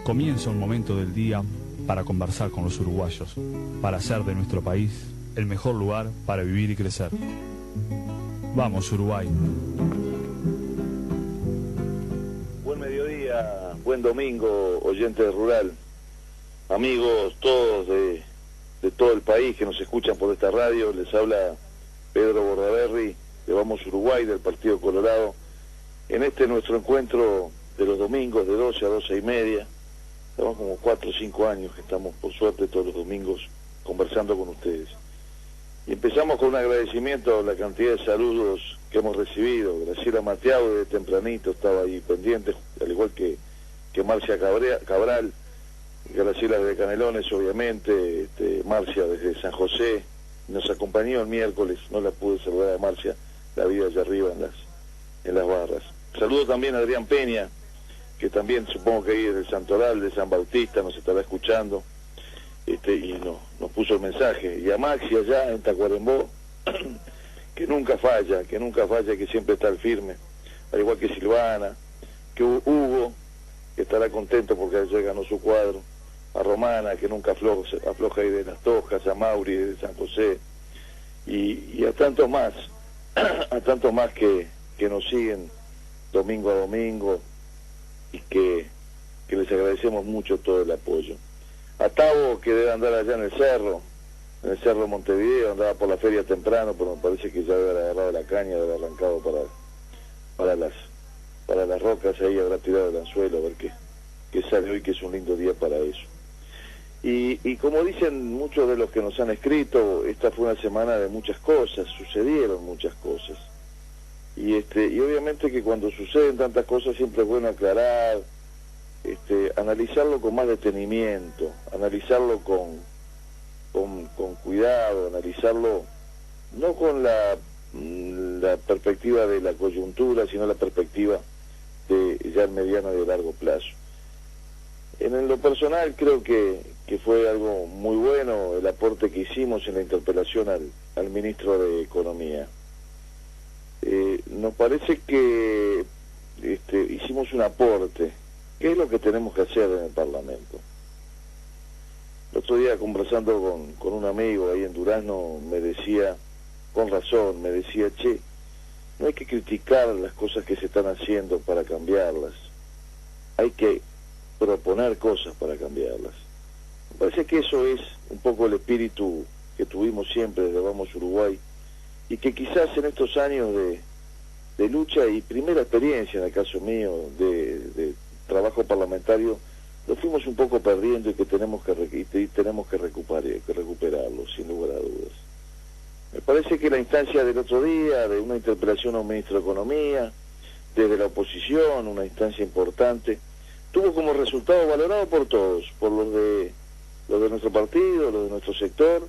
Comienza un momento del día para conversar con los uruguayos, para hacer de nuestro país el mejor lugar para vivir y crecer. Vamos, Uruguay. Buen mediodía, buen domingo, oyentes Rural, amigos todos de todo el país que nos escuchan por esta radio. Les habla Pedro Bordaberry de Vamos Uruguay, del Partido Colorado, en este nuestro encuentro de los domingos de 12 a 12 y media. Estamos como 4 o 5 años que estamos, por suerte, todos los domingos conversando con ustedes. Y empezamos con un agradecimiento a la cantidad de saludos que hemos recibido. Graciela Mateau de tempranito estaba ahí pendiente, al igual que Marcia Cabral, Graciela desde Canelones, obviamente, Marcia desde San José, nos acompañó el miércoles, no la pude saludar a Marcia, la vi allá arriba en las barras. Saludo también a Adrián Peña, que también supongo que ahí es del Santoral, de San Bautista, nos estará escuchando, y nos puso el mensaje. Y a Maxi allá en Tacuarembó, que nunca falla, que siempre está al firme, al igual que Silvana, que Hugo, que estará contento porque ayer ganó su cuadro, a Romana, que nunca afloja ahí de Las Tojas, a Mauri de San José, y a tantos más, que nos siguen domingo a domingo, y que les agradecemos mucho todo el apoyo. A Tavo, que debe andar allá en el cerro Montevideo, andaba por la feria temprano, pero me parece que ya debe haber agarrado la caña, debe haber arrancado para las rocas, ahí habrá tirado el anzuelo, a ver qué sale hoy, que es un lindo día para eso. Y como dicen muchos de los que nos han escrito, esta fue una semana de muchas cosas, sucedieron muchas cosas. Y obviamente que cuando suceden tantas cosas siempre es bueno aclarar, analizarlo con más detenimiento, analizarlo con cuidado, analizarlo no con la perspectiva de la coyuntura, sino la perspectiva de ya el mediano y el largo plazo. En lo personal creo que fue algo muy bueno el aporte que hicimos en la interpelación al ministro de Economía. Nos parece que hicimos un aporte. ¿Qué es lo que tenemos que hacer en el Parlamento? El otro día, conversando con un amigo ahí en Durazno, me decía, con razón, che, no hay que criticar las cosas que se están haciendo para cambiarlas, hay que proponer cosas para cambiarlas. Me parece que eso es un poco el espíritu que tuvimos siempre desde Vamos Uruguay, y que quizás en estos años de lucha y primera experiencia, en el caso mío, de trabajo parlamentario, lo fuimos un poco perdiendo, y que tenemos que recuperarlo, sin lugar a dudas. Me parece que la instancia del otro día, de una interpelación a un ministro de Economía, desde la oposición, una instancia importante, tuvo como resultado valorado por todos, por los de nuestro partido, los de nuestro sector,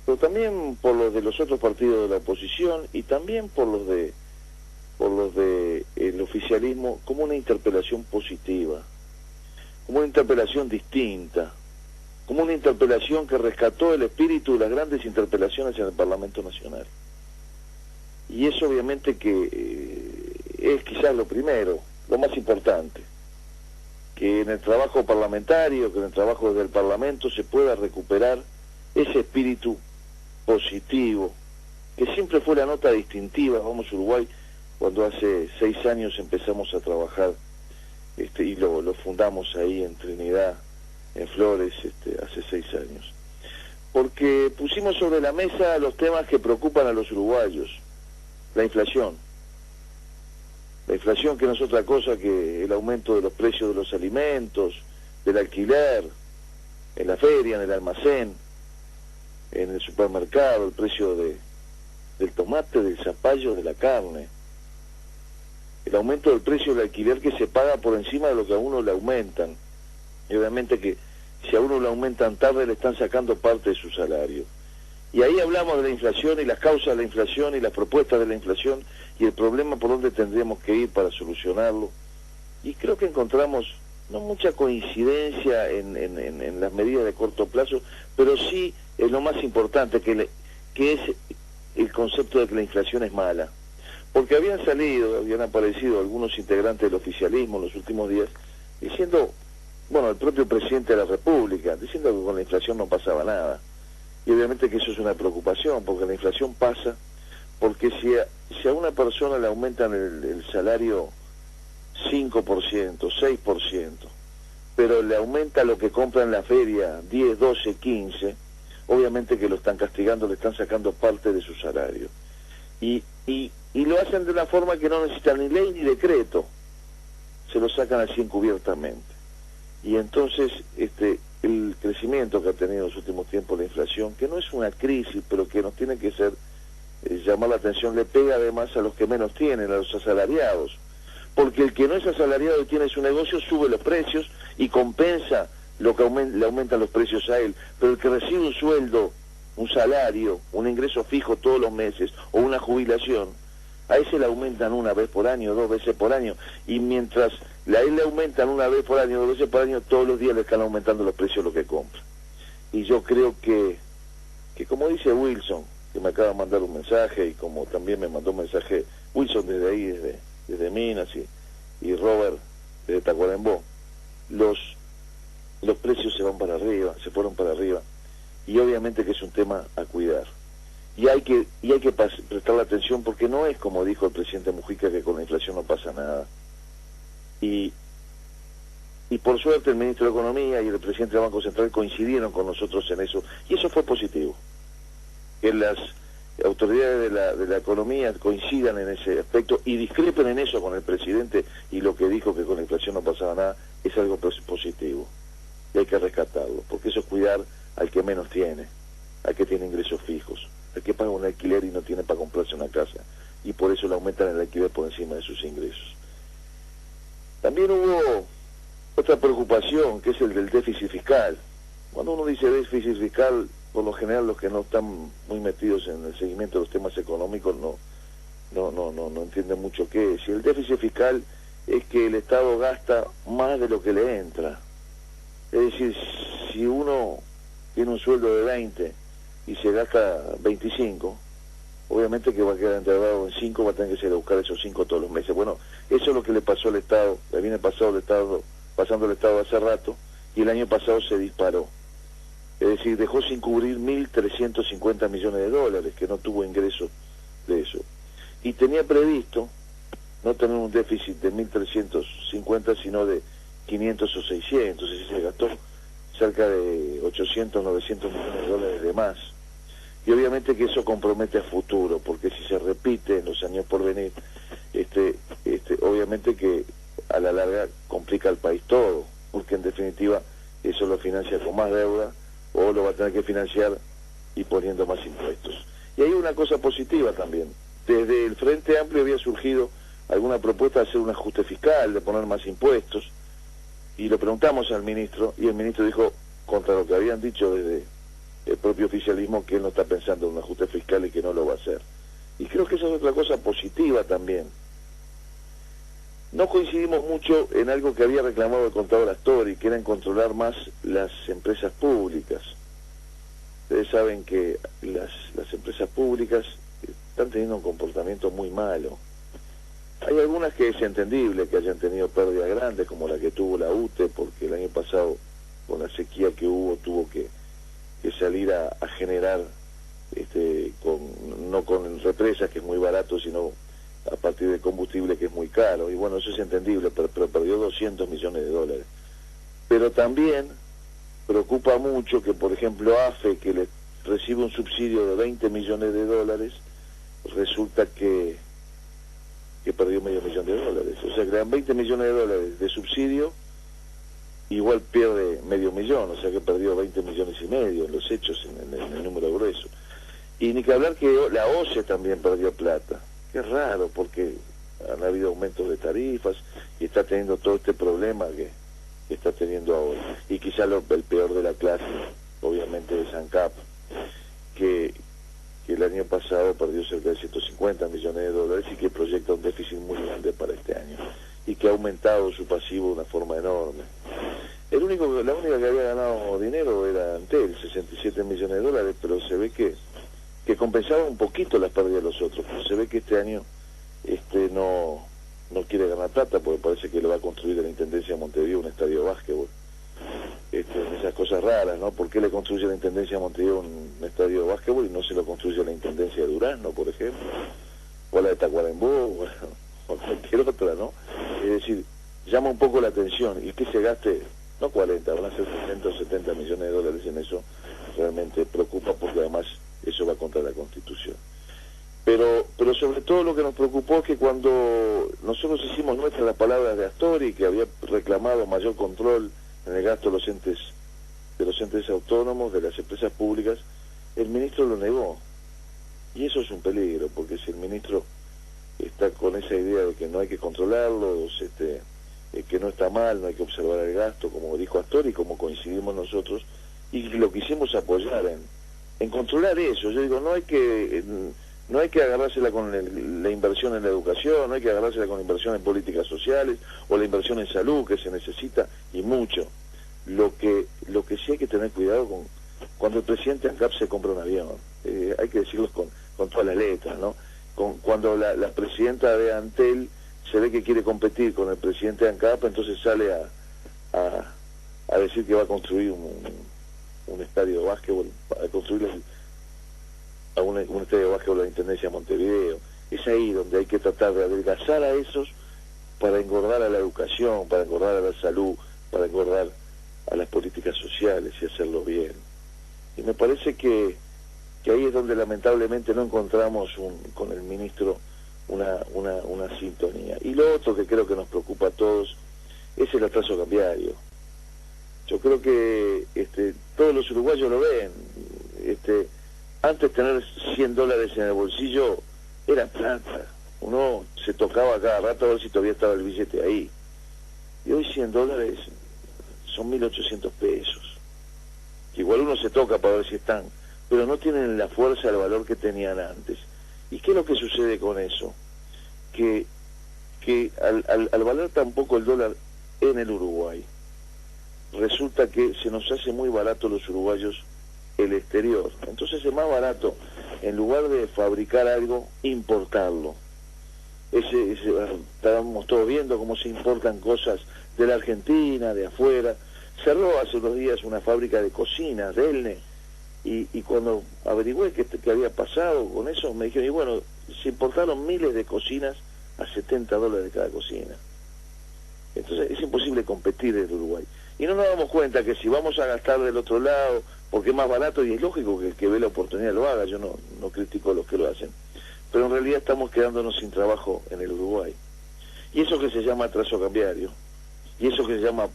pero también por los de los otros partidos de la oposición, y también por los de el oficialismo, como una interpelación positiva, como una interpelación distinta, como una interpelación que rescató el espíritu de las grandes interpelaciones en el Parlamento Nacional. Y eso obviamente que es quizás lo primero, lo más importante, que en el trabajo parlamentario, que en el trabajo del Parlamento se pueda recuperar ese espíritu positivo, que siempre fue la nota distintiva. Vamos Uruguay, cuando hace 6 años empezamos a trabajar, y lo fundamos ahí en Trinidad, en Flores, hace 6 años. Porque pusimos sobre la mesa los temas que preocupan a los uruguayos. La inflación que no es otra cosa que el aumento de los precios de los alimentos, del alquiler, en la feria, en el almacén, en el supermercado, el precio del tomate, del zapallo, de la carne, el aumento del precio del alquiler que se paga por encima de lo que a uno le aumentan, y obviamente que si a uno le aumentan tarde le están sacando parte de su salario. Y ahí hablamos de la inflación y las causas de la inflación y las propuestas de la inflación y el problema por donde tendríamos que ir para solucionarlo. Y creo que encontramos no mucha coincidencia en las medidas de corto plazo, pero sí es lo más importante, que es el concepto de que la inflación es mala. Porque habían aparecido algunos integrantes del oficialismo en los últimos días diciendo, bueno, el propio presidente de la República, diciendo que con la inflación no pasaba nada. Y obviamente que eso es una preocupación, porque la inflación pasa, porque si a una persona le aumentan el salario 5%, 6%, pero le aumenta lo que compra en la feria 10, 12, 15, obviamente que lo están castigando, le están sacando parte de su salario. Y lo hacen de una forma que no necesitan ni ley ni decreto, se lo sacan así encubiertamente. Y entonces el crecimiento que ha tenido en los últimos tiempos la inflación, que no es una crisis, pero que nos tiene que ser llamar la atención, le pega además a los que menos tienen, a los asalariados, porque el que no es asalariado y tiene su negocio sube los precios y compensa lo que le aumentan los precios a él, pero el que recibe un sueldo, un salario, un ingreso fijo todos los meses o una jubilación, a ese le aumentan una vez por año, 2 veces por año, y mientras a él le aumentan una vez por año, 2 veces por año, todos los días le están aumentando los precios de lo que compra. Y yo creo que como dice Wilson, que me acaba de mandar un mensaje, y como también me mandó un mensaje Wilson desde ahí, desde Minas, y Robert desde Tacuarembó, los precios se fueron para arriba, y obviamente que es un tema a cuidar. Y hay que prestarle atención, porque no es como dijo el presidente Mujica, que con la inflación no pasa nada. Y por suerte el ministro de Economía y el presidente del Banco Central coincidieron con nosotros en eso, y eso fue positivo. Que las autoridades de la economía coincidan en ese aspecto y discrepen en eso con el presidente, y lo que dijo que con la inflación no pasaba nada, es algo positivo. Y hay que rescatarlo, porque eso es cuidar al que menos tiene, al que tiene ingresos fijos, al que paga un alquiler y no tiene para comprarse una casa, y por eso le aumentan el alquiler por encima de sus ingresos. También hubo otra preocupación, que es el del déficit fiscal. Cuando uno dice déficit fiscal, por lo general los que no están muy metidos en el seguimiento de los temas económicos no entienden mucho qué es. Y el déficit fiscal es que el Estado gasta más de lo que le entra. Es decir, si uno tiene un sueldo de 20 y se gasta 25, obviamente que va a quedar enterrado en 5, va a tener que ir a buscar esos 5 todos los meses. Bueno, eso es lo que le pasó al Estado, le viene pasando al Estado hace rato, y el año pasado se disparó. Es decir, dejó sin cubrir 1.350 millones de dólares, que no tuvo ingresos de eso. Y tenía previsto no tener un déficit de 1.350, sino de 500 o 600, y se gastó cerca de 800, 900 millones de dólares de más. Y obviamente que eso compromete a futuro, porque si se repite en los años por venir, obviamente que a la larga complica al país todo, porque en definitiva eso lo financia con más deuda, o lo va a tener que financiar y poniendo más impuestos. Y hay una cosa positiva también. Desde el Frente Amplio había surgido alguna propuesta de hacer un ajuste fiscal, de poner más impuestos, y le preguntamos al ministro, y el ministro dijo, contra lo que habían dicho desde el propio oficialismo, que él no está pensando en un ajuste fiscal y que no lo va a hacer. Y creo que esa es otra cosa positiva también. No coincidimos mucho en algo que había reclamado el contador Astori, que era en controlar más las empresas públicas. Ustedes saben que las empresas públicas están teniendo un comportamiento muy malo. Hay algunas que es entendible que hayan tenido pérdidas grandes, como la que tuvo la UTE, porque el año pasado, con la sequía que hubo, tuvo que salir a generar, no con represas, que es muy barato, sino a partir de combustible, que es muy caro. Y bueno, eso es entendible, pero perdió 200 millones de dólares. Pero también preocupa mucho que, por ejemplo, AFE, que le recibe un subsidio de 20 millones de dólares, resulta que perdió medio millón de dólares. O sea, que le dan 20 millones de dólares de subsidio, igual pierde medio millón, o sea que perdió 20 millones y medio en los hechos, en el número grueso. Y ni que hablar que la OCE también perdió plata. Qué raro, porque han habido aumentos de tarifas y está teniendo todo este problema que está teniendo ahora. Y quizá el peor de la clase, obviamente, es ANCAP, que el año pasado perdió cerca de 150 millones de dólares y que proyecta un déficit muy grande para este año, y que ha aumentado su pasivo de una forma enorme. La única que había ganado dinero era Antel, 67 millones de dólares, pero se ve que compensaba un poquito las pérdidas de los otros, pero se ve que este año no quiere ganar plata, porque parece que le va a construir a la Intendencia de Montevideo estadio de básquetbol. Esas cosas raras, ¿no? ¿Por qué le construye la Intendencia de Montevideo un estadio de básquetbol y no se lo construye la Intendencia de Durazno, por ejemplo? O la de Tacuarembó, o cualquier otra, ¿no? Es decir, llama un poco la atención, y que se gaste, no 40, van a ser 60 o 70 millones de dólares en eso, realmente preocupa, porque además eso va contra la Constitución. Pero sobre todo lo que nos preocupó es que cuando nosotros hicimos nuestras las palabras de Astori, que había reclamado mayor control en el gasto de los entes autónomos, de las empresas públicas, el ministro lo negó. Y eso es un peligro, porque si el ministro está con esa idea de que no hay que controlarlo, que no está mal, no hay que observar el gasto, como dijo Astori, como coincidimos nosotros, y lo quisimos apoyar en controlar eso. Yo digo, no hay que agarrársela con la inversión en la educación, no hay que agarrársela con la inversión en políticas sociales o la inversión en salud, que se necesita y mucho. Lo que sí hay que tener cuidado con cuando el presidente ANCAP se compra un avión, hay que decirlo con todas las letras, ¿no? Cuando la presidenta de Antel se ve que quiere competir con el presidente de ANCAP, entonces sale a decir que va a construir un estadio de básquetbol, a construir un estadio de básquetbol a la Intendencia de Montevideo. Es ahí donde hay que tratar de adelgazar a esos para engordar a la educación, para engordar a la salud, para engordar a las políticas sociales y hacerlo bien. Y me parece que ahí es donde lamentablemente no encontramos con el ministro una sintonía. Y lo otro que creo que nos preocupa a todos es el atraso cambiario. Yo creo que todos los uruguayos lo ven. Antes tener $100 en el bolsillo era plata. Uno se tocaba cada rato a ver si todavía estaba el billete ahí. Y hoy $100 son 1.800 pesos. Que igual uno se toca para ver si están, pero no tienen la fuerza, el valor que tenían antes. ¿Y qué es lo que sucede con eso? Que al valer tan poco el dólar en el Uruguay, resulta que se nos hace muy barato los uruguayos el exterior. Entonces es más barato, en lugar de fabricar algo, importarlo. Estábamos todos viendo cómo se importan cosas de la Argentina, de afuera. Cerró hace unos días una fábrica de cocinas, de Elne, y cuando averigüé qué había pasado con eso, me dijeron, y bueno, se importaron miles de cocinas a $70 cada cocina. Entonces es imposible competir en Uruguay. Y no nos damos cuenta que si vamos a gastar del otro lado, porque es más barato, y es lógico que el que ve la oportunidad lo haga, yo no critico a los que lo hacen, pero en realidad estamos quedándonos sin trabajo en el Uruguay. Y eso que se llama atraso cambiario, y eso que se llama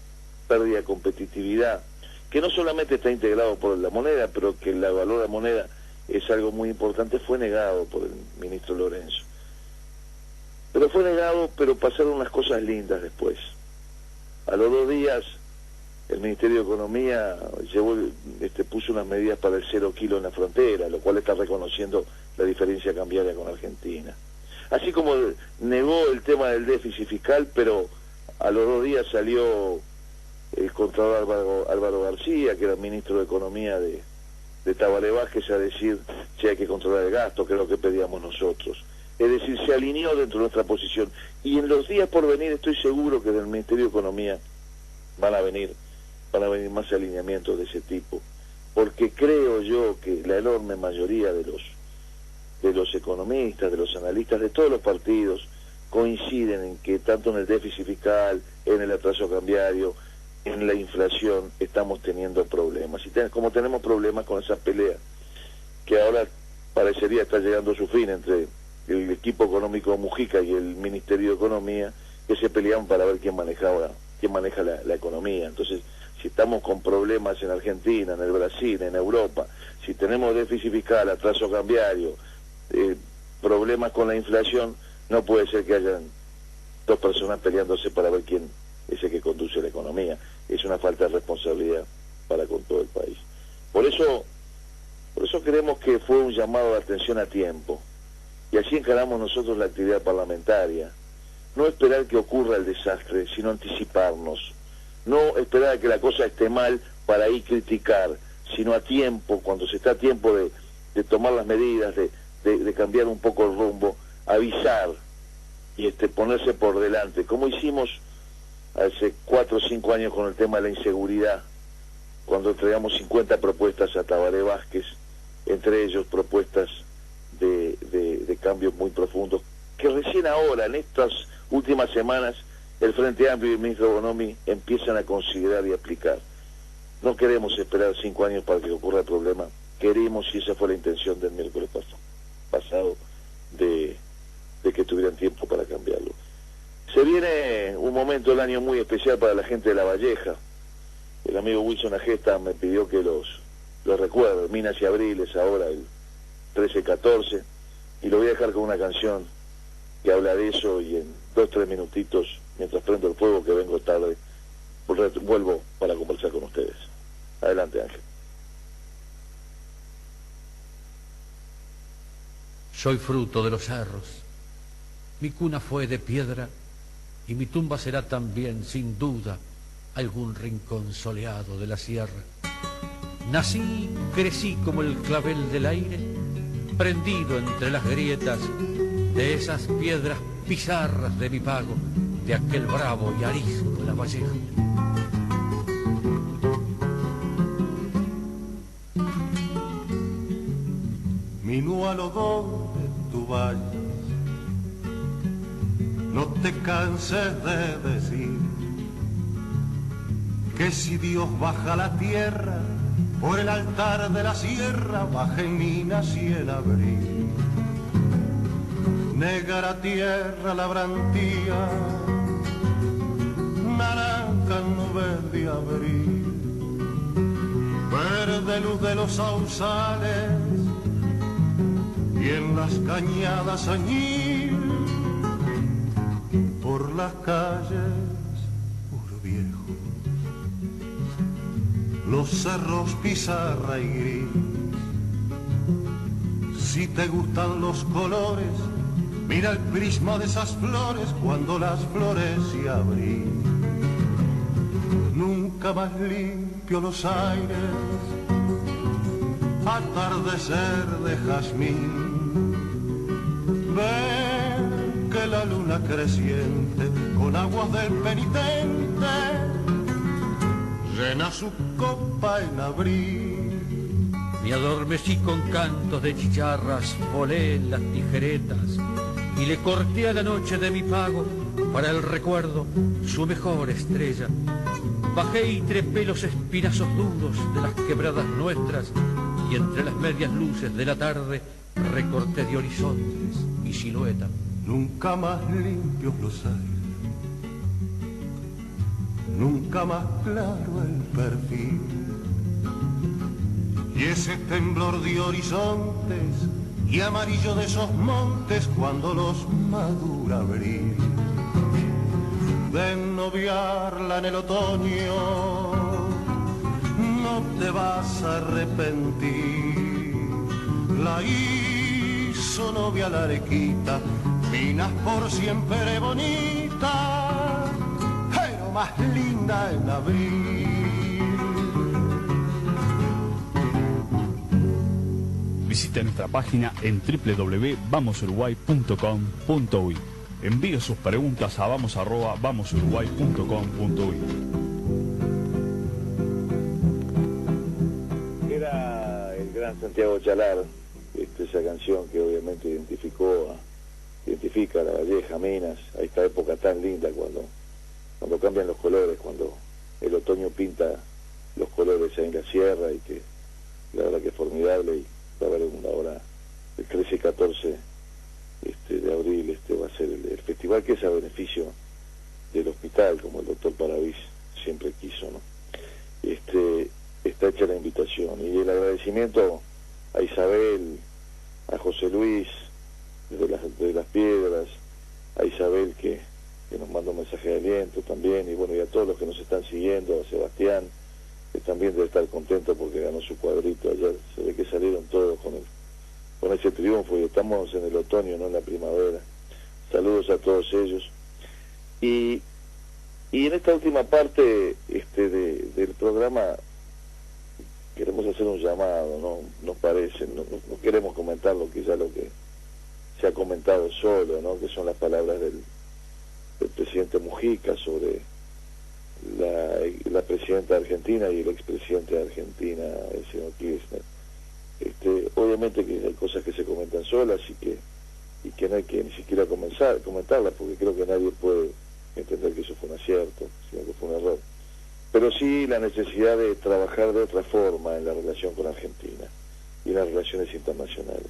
pérdida de competitividad, que no solamente está integrado por la moneda, pero que el valor de la moneda es algo muy importante, fue negado por el ministro Lorenzo. Pero fue negado, pero pasaron unas cosas lindas después. A los 2 días, el Ministerio de Economía puso unas medidas para el 0 kilo en la frontera, lo cual está reconociendo la diferencia cambiaria con Argentina. Así como negó el tema del déficit fiscal, pero a los 2 días salió el contador Álvaro García, que era ministro de Economía de Tabaré Vázquez, a decir si hay que controlar el gasto, que es lo que pedíamos nosotros. Es decir, se alineó dentro de nuestra posición. Y en los días por venir estoy seguro que del Ministerio de Economía van a venir más alineamientos de ese tipo. Porque creo yo que la enorme mayoría de los economistas, de los analistas, de todos los partidos, coinciden en que tanto en el déficit fiscal, en el atraso cambiario, en la inflación, estamos teniendo problemas. Y como tenemos problemas con esa pelea, que ahora parecería estar llegando a su fin entre el equipo económico Mujica y el Ministerio de Economía, que se peleaban para ver quién maneja la economía. Entonces, si estamos con problemas en Argentina, en el Brasil, en Europa, si tenemos déficit fiscal, atraso cambiario, problemas con la inflación, no puede ser que hayan 2 personas peleándose para ver quién es el que conduce la economía. Es una falta de responsabilidad para con todo el país. Por eso creemos que fue un llamado de atención a tiempo, y así encaramos nosotros la actividad parlamentaria. No esperar que ocurra el desastre, sino anticiparnos. No esperar a que la cosa esté mal para ahí criticar, sino a tiempo, cuando se está a tiempo de tomar las medidas, de cambiar un poco el rumbo, avisar y ponerse por delante, como hicimos hace 4 o 5 años con el tema de la inseguridad, cuando entregamos 50 propuestas a Tabaré Vázquez, entre ellos propuestas de cambios muy profundos, que recién ahora, en estas últimas semanas, el Frente Amplio y el ministro Bonomi empiezan a considerar y aplicar. No queremos esperar 5 años para que ocurra el problema, queremos, y esa fue la intención del miércoles pasado, de que tuvieran tiempo para cambiarlo. Se viene un momento del año muy especial para la gente de La Valleja. El amigo Wilson Agesta me pidió que los recuerde, Minas y Abriles, ahora el 13-14, y lo voy a dejar con una canción que habla de eso, y en 2-3 minutitos, mientras prendo el fuego, que vengo tarde, vuelvo para conversar con ustedes. Adelante, Ángel. Soy fruto de los cerros, mi cuna fue de piedra, y mi tumba será también, sin duda, algún rincón soleado de la sierra. Nací, crecí como el clavel del aire, prendido entre las grietas de esas piedras pizarras de mi pago, de aquel bravo y arisco La Valleja. Minuano, donde tú vayas, no te canses de decir que si Dios baja a la tierra, por el altar de la sierra baja en Minas y en Abril. Negra tierra labrantía, naranja nube de abril, verde luz de los sausales y en las cañadas añil, por las calles puro viejo, los cerros pizarra y gris. Si te gustan los colores, mira el prisma de esas flores cuando las flores se abren. Nunca más limpio los aires, atardecer de jazmín. Ven que la luna creciente con aguas del penitente llena su copa en abril. Me adormecí con cantos de chicharras, volé las tijeretas y le corté a la noche de mi pago para el recuerdo su mejor estrella. Bajé y trepé los espinazos duros de las quebradas nuestras y entre las medias luces de la tarde recorté de horizontes y silueta. Nunca más limpios los aires, nunca más claro el perfil, y ese temblor de horizontes y amarillo de esos montes cuando los madura abril. De noviarla en el otoño no te vas a arrepentir. La hizo novia la arequita, Minas por siempre bonita, pero más linda en abril. Visite nuestra página en www.vamosuruguay.com.uy. Envíe sus preguntas a vamos@vamosuruguay.com.uy. Era el gran Santiago Chalar, esa canción que obviamente identifica a La Valleja, Minas, a esta época tan linda cuando cambian los colores, cuando el otoño pinta los colores ahí en la sierra, y que la verdad que es formidable. Y va a haber una hora, el 13 y 14 de abril, va a ser el festival, que es a beneficio del hospital, como el doctor Paravís siempre quiso, ¿no? Está hecha la invitación, y el agradecimiento a Isabel, a José Luis de las Piedras, a Isabel que nos manda un mensaje de aliento también, y bueno, y a todos los que nos están siguiendo, a Sebastián, que también debe estar contento porque ganó su cuadrito ayer. Se ve que salieron todos con ese triunfo, y estamos en el otoño, no en la primavera. Saludos a todos ellos. Y en esta última parte del programa queremos hacer un llamado, ¿no? Nos parece, no queremos comentar lo que se ha comentado solo, ¿no? Que son las palabras del presidente Mujica sobre la presidenta de Argentina y el expresidente de Argentina, el señor Kirchner. Obviamente que hay cosas que se comentan solas y que no hay que ni siquiera comentarlas, porque creo que nadie puede entender que eso fue un acierto, sino que fue un error. Pero sí la necesidad de trabajar de otra forma en la relación con Argentina y en las relaciones internacionales.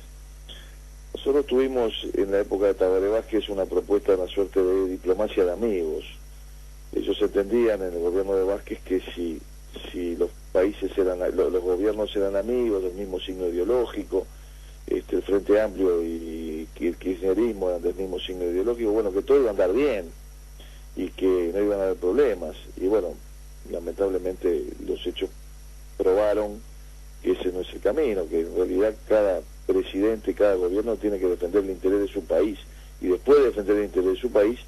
Nosotros tuvimos en la época de Tabaré Vázquez una propuesta de una suerte de diplomacia de amigos. Ellos entendían en el gobierno de Vázquez que si los países los gobiernos eran amigos del mismo signo ideológico, el Frente Amplio y el kirchnerismo eran del mismo signo ideológico, bueno, que todo iba a andar bien y que no iban a haber problemas. Y bueno, lamentablemente los hechos probaron que ese no es el camino, que en realidad cada presidente, cada gobierno tiene que defender el interés de su país, y después de defender el interés de su país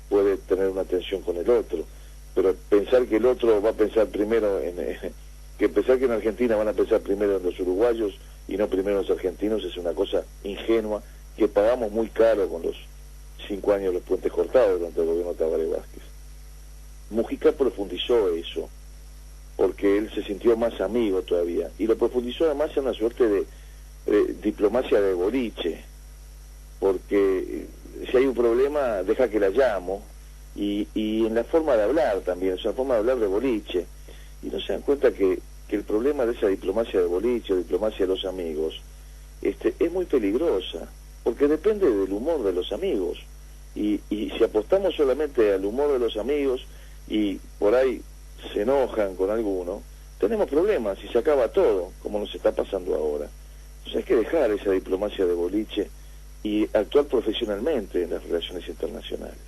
puede tener una tensión con el otro. Pero pensar que el otro va a pensar primero pensar que en Argentina van a pensar primero en los uruguayos y no primero en los argentinos es una cosa ingenua que pagamos muy caro con los 5 años de los puentes cortados durante el gobierno de Tabaré Vázquez. Mujica profundizó eso, porque él se sintió más amigo todavía, y lo profundizó además en una suerte de diplomacia de boliche, porque si hay un problema, deja que la llamo, y en la forma de hablar también, es una forma de hablar de boliche, y no se dan cuenta que el problema de esa diplomacia de boliche, diplomacia de los amigos, es muy peligrosa, porque depende del humor de los amigos, y si apostamos solamente al humor de los amigos, y por ahí se enojan con alguno, tenemos problemas y se acaba todo, como nos está pasando ahora. Entonces hay que dejar esa diplomacia de boliche y actuar profesionalmente en las relaciones internacionales.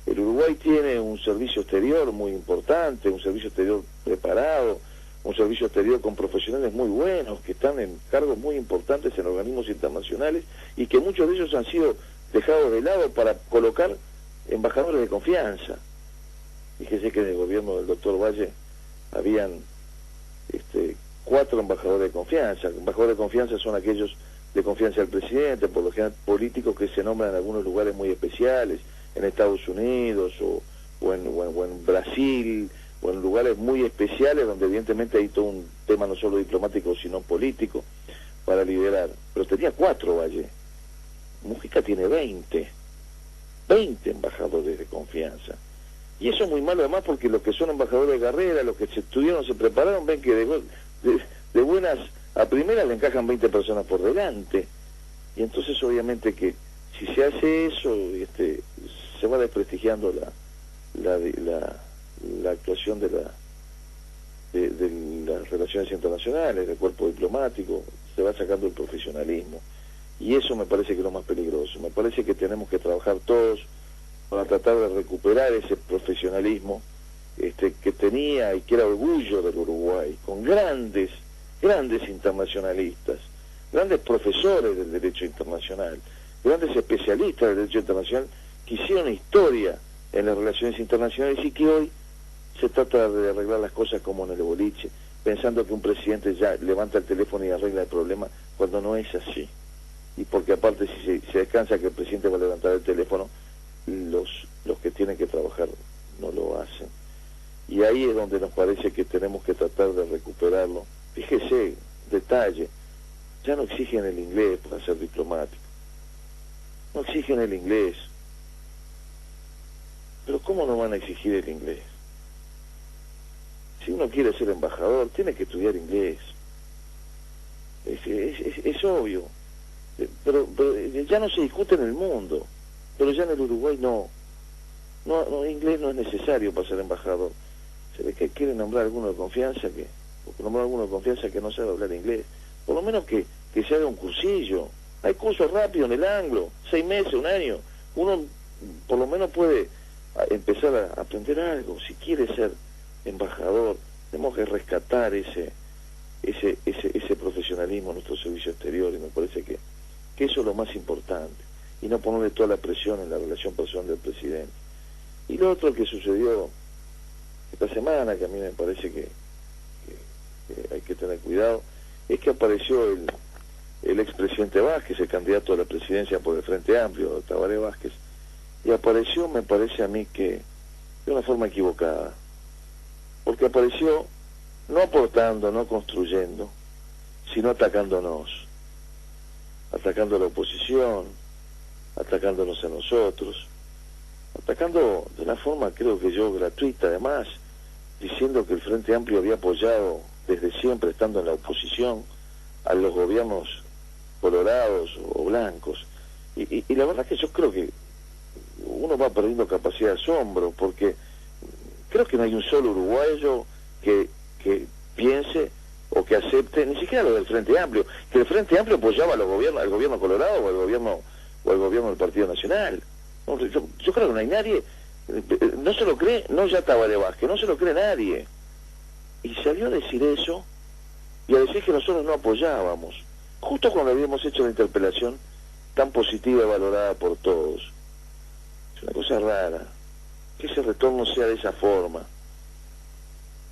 El Uruguay tiene un servicio exterior muy importante, un servicio exterior preparado, un servicio exterior con profesionales muy buenos, que están en cargos muy importantes en organismos internacionales y que muchos de ellos han sido dejados de lado para colocar embajadores de confianza. Fíjese que en el gobierno del doctor Valle habían 4 embajadores de confianza. Embajadores de confianza son aquellos de confianza del presidente, por lo general políticos que se nombran en algunos lugares muy especiales, en Estados Unidos o en Brasil, o en lugares muy especiales donde evidentemente hay todo un tema no solo diplomático sino político para liderar. Pero tenía 4 Valle. Mujica tiene 20 embajadores de confianza. Y eso es muy malo además porque los que son embajadores de carrera, los que se estudiaron, se prepararon, ven que de buenas a primeras le encajan 20 personas por delante. Y entonces obviamente que si se hace eso, se va desprestigiando la actuación de las relaciones internacionales, del cuerpo diplomático, se va sacando el profesionalismo. Y eso me parece que es lo más peligroso. Me parece que tenemos que trabajar todos para tratar de recuperar ese profesionalismo que tenía y que era orgullo del Uruguay, con grandes internacionalistas, grandes profesores del derecho internacional, grandes especialistas del derecho internacional que hicieron historia en las relaciones internacionales y que hoy se trata de arreglar las cosas como en el boliche, pensando que un presidente ya levanta el teléfono y arregla el problema, cuando no es así. Y porque aparte si se descansa que el presidente va a levantar el teléfono, los que tienen que trabajar no lo hacen. Y ahí es donde nos parece que tenemos que tratar de recuperarlo. Fíjese, detalle, ya no exigen el inglés para ser diplomático. No exigen el inglés. Pero ¿cómo no van a exigir el inglés? Si uno quiere ser embajador, tiene que estudiar inglés. Es obvio. Pero ya no se discute en el mundo. Pero ya en el Uruguay no, inglés no es necesario para ser embajador. Se ve que quiere nombrar alguno de confianza que no sabe hablar inglés. Por lo menos que se haga un cursillo. Hay cursos rápidos en el Anglo, 6 meses, 1 año. Uno por lo menos puede empezar a aprender algo. Si quiere ser embajador, tenemos que rescatar ese profesionalismo en nuestro servicio exterior, y me parece que eso es lo más importante, y no ponerle toda la presión en la relación personal del presidente. Y lo otro que sucedió esta semana, que a mí me parece que hay que tener cuidado, es que apareció el expresidente Vázquez, el candidato a la presidencia por el Frente Amplio, Tabaré Vázquez, y apareció, me parece a mí, que de una forma equivocada, porque apareció no aportando, no construyendo, sino atacándonos, atacando a la oposición, atacándonos a nosotros, atacando de una forma, creo que yo, gratuita además, diciendo que el Frente Amplio había apoyado desde siempre, estando en la oposición, a los gobiernos colorados o blancos. Y la verdad que yo creo que uno va perdiendo capacidad de asombro, porque creo que no hay un solo uruguayo que piense o que acepte, ni siquiera lo del Frente Amplio, que el Frente Amplio apoyaba a los gobiernos, al gobierno colorado o al gobierno del Partido Nacional. No, yo creo que no hay nadie, no se lo cree, no ya Tabaré Vázquez, no se lo cree nadie. Y salió a decir eso y a decir que nosotros no apoyábamos, justo cuando habíamos hecho la interpelación tan positiva y valorada por todos. Es una cosa rara que ese retorno sea de esa forma.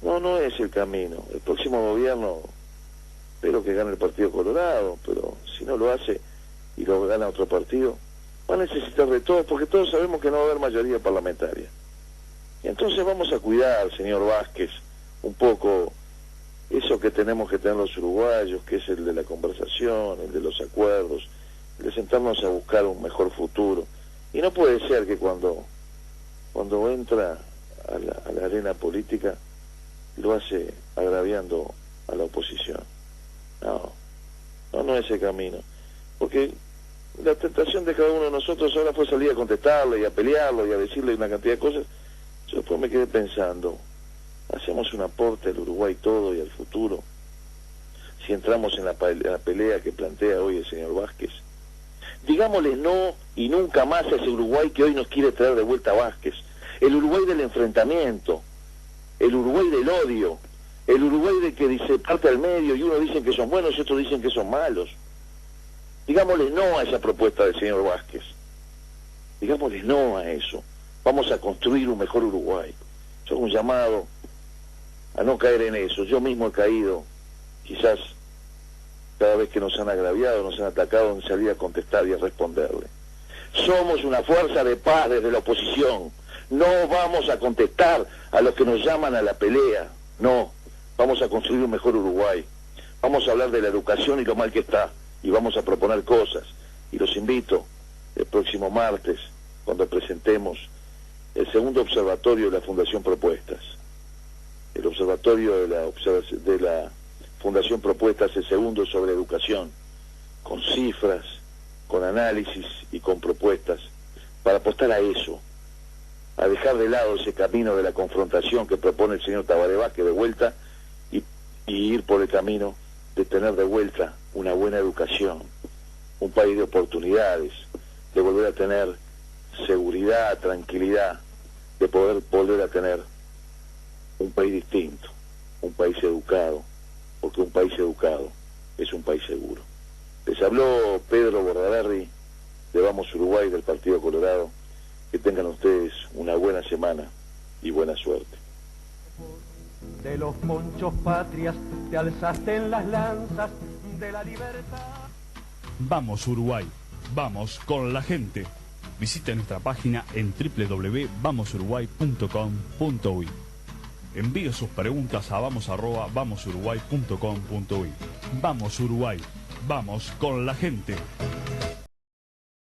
No es el camino. El próximo gobierno, espero que gane el Partido Colorado, pero si no lo hace y lo gana otro partido, va a necesitar de todos, porque todos sabemos que no va a haber mayoría parlamentaria. Y entonces vamos a cuidar, señor Vázquez, un poco eso que tenemos que tener los uruguayos, que es el de la conversación, el de los acuerdos, el de sentarnos a buscar un mejor futuro. Y no puede ser que cuando entra a la arena política lo hace agraviando a la oposición. No es el camino. Porque la tentación de cada uno de nosotros ahora fue salir a contestarle y a pelearlo y a decirle una cantidad de cosas. Yo después me quedé pensando, hacemos un aporte al Uruguay todo y al futuro si entramos en la pelea que plantea hoy el señor Vázquez. Digámosle no y nunca más a ese Uruguay que hoy nos quiere traer de vuelta a Vázquez. El Uruguay del enfrentamiento, el Uruguay del odio, el Uruguay de que dice parte al medio y unos dicen que son buenos y otros dicen que son malos. Digámosle no a esa propuesta del señor Vázquez. Digámosle no a eso. Vamos a construir un mejor Uruguay. Yo hago un llamado a no caer en eso. Yo mismo he caído, quizás cada vez que nos han agraviado, nos han atacado, en salir a contestar y a responderle. Somos una fuerza de paz desde la oposición. No vamos a contestar a los que nos llaman a la pelea. No, vamos a construir un mejor Uruguay. Vamos a hablar de la educación y lo mal que está. Y vamos a proponer cosas. Y los invito el próximo martes, cuando presentemos el segundo observatorio de la Fundación Propuestas. El observatorio de la Fundación Propuestas, el segundo sobre educación, con cifras, con análisis y con propuestas, para apostar a eso, a dejar de lado ese camino de la confrontación que propone el señor Tabaré Vázquez de vuelta y ir por el camino de tener de vuelta una buena educación, un país de oportunidades, de volver a tener seguridad, tranquilidad, de poder volver a tener un país distinto, un país educado, porque un país educado es un país seguro. Les habló Pedro Bordaberry de Vamos Uruguay, del Partido Colorado. Que tengan ustedes una buena semana y buena suerte. De los monchos patrias te alzaste en las lanzas de la libertad. Vamos Uruguay, vamos con la gente. Visite nuestra página en www.vamosuruguay.com.uy. Envíe sus preguntas a vamos@vamosuruguay.com.uy. Vamos Uruguay, vamos con la gente.